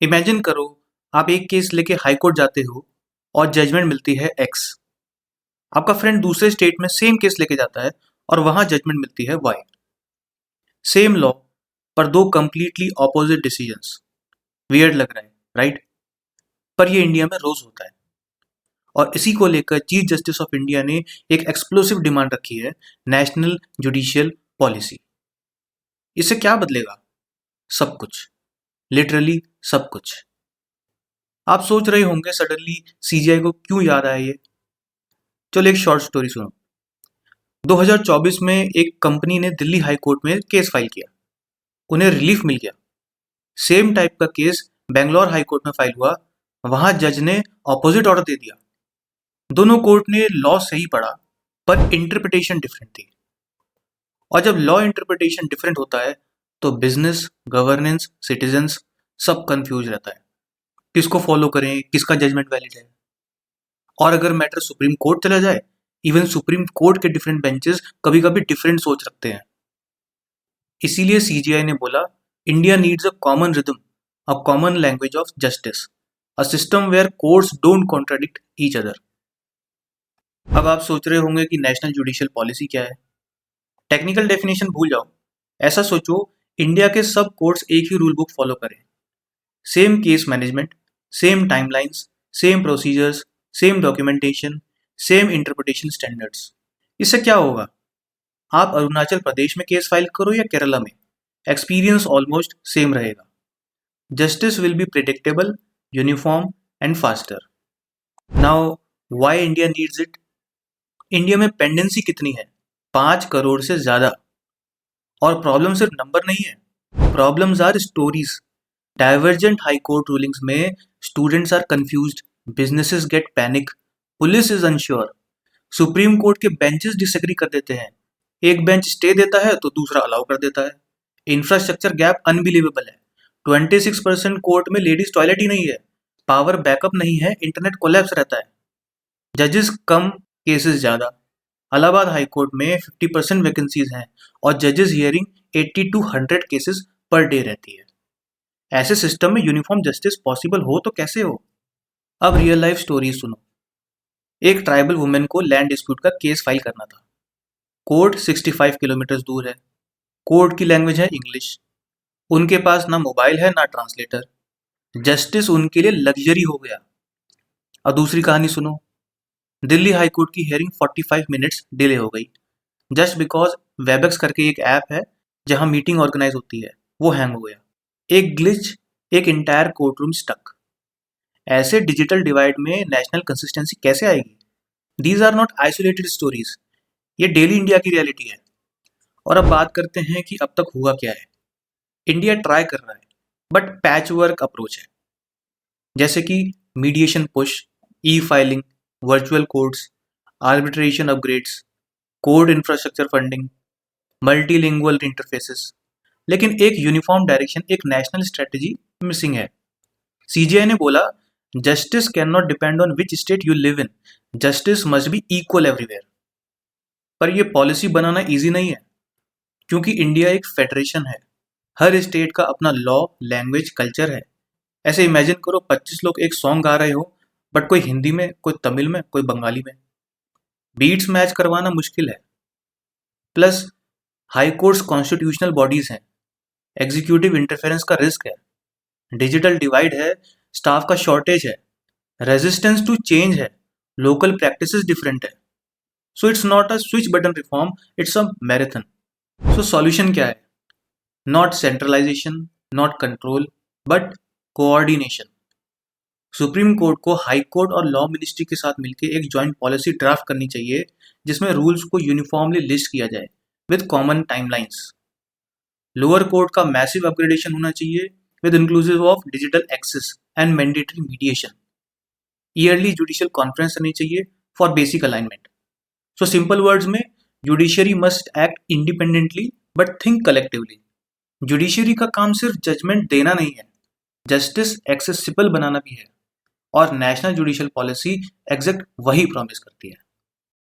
Imagine करो, आप एक केस लेके हाई कोर्ट जाते हो और जजमेंट मिलती है एक्स। आपका फ्रेंड दूसरे स्टेट में सेम केस लेके जाता है और वहां जजमेंट मिलती है वाई। सेम लॉ पर दो कंप्लीटली ऑपोजिट डिसीजंस। वियर्ड लग रहा है, राइट? पर ये इंडिया में रोज होता है और इसी को लेकर चीफ जस्टिस ऑफ इंडिया ने एक एक्सप्लोसिव डिमांड रखी है, नेशनल जुडिशियल पॉलिसी। इससे क्या बदलेगा? सब कुछ, लिटरली सब कुछ। आप सोच रहे होंगे सडनली सीजीआई को क्यों याद आया ये। चलो एक शॉर्ट स्टोरी सुनो। 2024 में एक कंपनी ने दिल्ली हाई कोर्ट में केस फाइल किया। उन्हें रिलीफ मिल गया। सेम टाइप का केस बेंगलोर हाई कोर्ट में फाइल हुआ। वहां जज ने ऑपोजिट ऑर्डर दे दिया। दोनों कोर्ट ने लॉ सही पढ़ा, पर इंटरप्रिटेशन डिफरेंट थी। और जब लॉ इंटरप्रिटेशन डिफरेंट होता है तो बिजनेस, गवर्नेंस, सिटीजन्स सब कंफ्यूज रहता है। किसको फॉलो करें, किसका जजमेंट वैलिड है। और अगर मैटर सुप्रीम कोर्ट चला जाए, इवन सुप्रीम कोर्ट के डिफरेंट बेंचेस कभी कभी डिफरेंट सोच रखते हैं। इसीलिए सीजीआई ने बोला, India needs a common rhythm, a common language of justice, a system where courts don't contradict each other. अब आप सोच रहे होंगे कि नेशनल जुडिशियल पॉलिसी क्या है। टेक्निकल डेफिनेशन भूल जाओ। ऐसा सोचो, इंडिया के सब कोर्ट्स एक ही रूल बुक फॉलो करें। Same case management, same timelines, same procedures, same documentation, same interpretation standards. इससे क्या होगा? आप अरुणाचल प्रदेश में केस फाइल करो या केरला में, एक्सपीरियंस ऑलमोस्ट सेम रहेगा। Justice will be predictable, uniform and faster. Now why India needs it? India में पेंडेंसी कितनी है? 5 करोड़ से ज्यादा। और प्रॉब्लम सिर्फ नंबर नहीं है, problems are stories. Divergent high court rulings में students are confused, businesses get panic, police is unsure, supreme court के बेंचेस डिसएग्री कर देते हैं। एक बेंच स्टे देता है तो दूसरा अलाउ कर देता है। इंफ्रास्ट्रक्चर गैप अनबिलीवेबल है। 26% कोर्ट में लेडीज टॉयलेट ही नहीं है। पावर बैकअप नहीं है, इंटरनेट कोलैप्स रहता है। जजेस कम, केसेस ज्यादा। इलाहाबाद हाई कोर्ट में 50% वैकेंसीज हैं और जजेस hearing 80 to 100 cases per day रहती है। ऐसे सिस्टम में यूनिफॉर्म जस्टिस पॉसिबल हो तो कैसे हो? अब रियल लाइफ स्टोरी सुनो। एक ट्राइबल वुमेन को लैंड डिस्प्यूट का केस फाइल करना था। कोर्ट 65 किलोमीटर दूर है। कोर्ट की लैंग्वेज है इंग्लिश। उनके पास ना मोबाइल है ना ट्रांसलेटर। जस्टिस उनके लिए लग्जरी हो गया। अब दूसरी कहानी सुनो। दिल्ली हाई कोर्ट की हियरिंग 45 मिनट्स डिले हो गई, जस्ट बिकॉज वेबएक्स करके एक ऐप है जहां मीटिंग ऑर्गेनाइज होती है, वो हैंग हो गया। एक ग्लिच, एक इंटायर कोर्ट रूम स्टक। ऐसे डिजिटल डिवाइड में नेशनल कंसिस्टेंसी कैसे आएगी? These are not isolated stories, ये डेली इंडिया की रियलिटी है। और अब बात करते हैं कि अब तक हुआ क्या है। इंडिया ट्राई कर रहा है, बट पैच वर्क अप्रोच है। जैसे कि मीडिएशन पुश, ई filing, virtual courts, arbitration upgrades, code infrastructure funding, multilingual interfaces. लेकिन एक यूनिफॉर्म डायरेक्शन, एक नेशनल स्ट्रेटेजी मिसिंग है। सीजीआई ने बोला, justice can not depend on which state you live in, justice must be equal everywhere. पर यह policy बनाना easy नहीं है, क्योंकि इंडिया एक फेडरेशन है। हर स्टेट का अपना लॉ, लैंग्वेज, कल्चर है। ऐसे इमेजिन करो 25 लोग एक सॉन्ग गा रहे हो, बट कोई हिंदी में, कोई तमिल में, कोई बंगाली में। बीट्स मैच करवाना मुश्किल है। Plus high courts constitutional bodies हैं, एग्जीक्यूटिव इंटरफेरेंस का रिस्क है, डिजिटल डिवाइड है, स्टाफ का शॉर्टेज है, रेजिस्टेंस टू चेंज है, लोकल प्रैक्टिसेस डिफरेंट है। So it's not a switch button reform, it's a marathon. So solution क्या है? Not centralisation, not control, but coordination. Supreme court को high court और law ministry के साथ मिलकर एक जॉइंट पॉलिसी ड्राफ्ट करनी चाहिए, जिसमें रूल्स को यूनिफॉर्मली लिस्ट किया जाए with common timelines. Lower court का मैसिव अपग्रेडेशन होना चाहिए with inclusive of digital access and mandatory mediation. Yearly judicial conference रहनी चाहिए for basic alignment. So simple words में, judiciary must act independently but think collectively. Judiciary का काम सिर्फ judgement देना नहीं है, जस्टिस एक्सेसिबल बनाना भी है। और नेशनल जुडिशियल पॉलिसी एग्जैक्ट वही प्रॉमिस करती है।